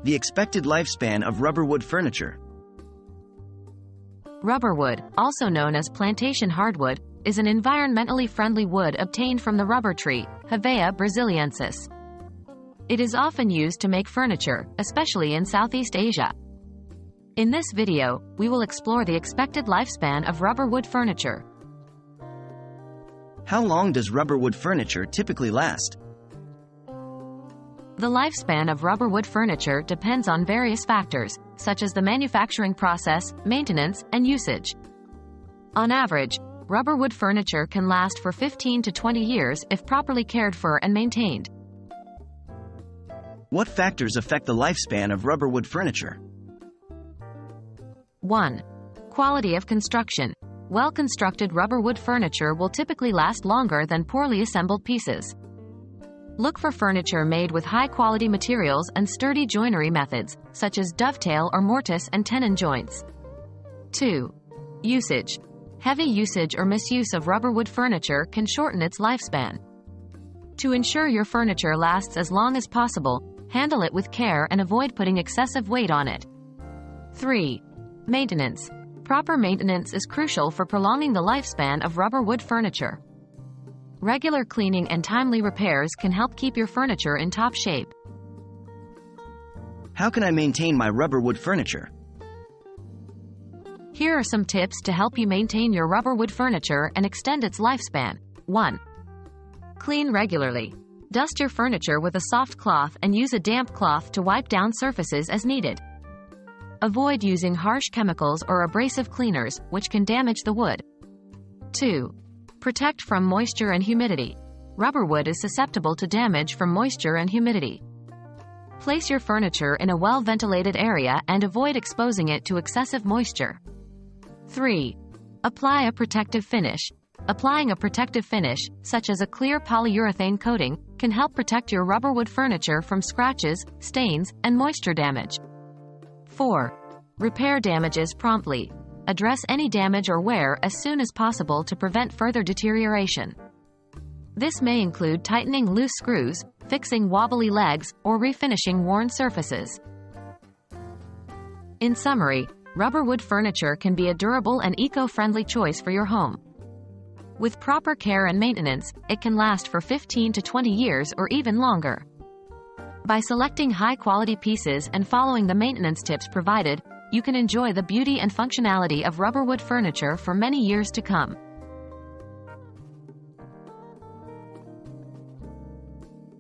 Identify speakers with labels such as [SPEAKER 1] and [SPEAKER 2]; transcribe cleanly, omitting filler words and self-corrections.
[SPEAKER 1] The expected lifespan of rubberwood furniture.
[SPEAKER 2] Rubberwood, also known as plantation hardwood, is an environmentally friendly wood obtained from the rubber tree, Hevea brasiliensis. It is often used to make furniture, especially in Southeast Asia. In this video, we will explore the expected lifespan of rubberwood furniture.
[SPEAKER 1] How long does rubberwood furniture typically last?
[SPEAKER 2] The lifespan of rubberwood furniture depends on various factors, such as the manufacturing process, maintenance, and usage. On average, rubberwood furniture can last for 15 to 20 years if properly cared for and maintained.
[SPEAKER 1] What factors affect the lifespan of rubberwood furniture?
[SPEAKER 2] 1. Quality of construction. Well-constructed rubberwood furniture will typically last longer than poorly assembled pieces. Look for furniture made with high-quality materials and sturdy joinery methods, such as dovetail or mortise and tenon joints. 2. Usage. Heavy usage or misuse of rubberwood furniture can shorten its lifespan. To ensure your furniture lasts as long as possible, handle it with care and avoid putting excessive weight on it. 3. Maintenance. Proper maintenance is crucial for prolonging the lifespan of rubberwood furniture. Regular cleaning and timely repairs can help keep your furniture in top shape.
[SPEAKER 1] How can I maintain my rubberwood furniture?
[SPEAKER 2] Here are some tips to help you maintain your rubberwood furniture and extend its lifespan. 1. Clean regularly. Dust your furniture with a soft cloth and use a damp cloth to wipe down surfaces as needed. Avoid using harsh chemicals or abrasive cleaners, which can damage the wood. 2. Protect from moisture and humidity. Rubberwood is susceptible to damage from moisture and humidity. Place your furniture in a well-ventilated area and avoid exposing it to excessive moisture. 3. Apply a protective finish. Applying a protective finish, such as a clear polyurethane coating, can help protect your rubberwood furniture from scratches, stains, and moisture damage. 4. Repair damages promptly. Address any damage or wear as soon as possible to prevent further deterioration. This may include tightening loose screws, fixing wobbly legs, or refinishing worn surfaces. In summary, rubberwood furniture can be a durable and eco-friendly choice for your home. With proper care and maintenance, it can last for 15 to 20 years or even longer. By selecting high-quality pieces and following the maintenance tips provided, you can enjoy the beauty and functionality of rubberwood furniture for many years to come.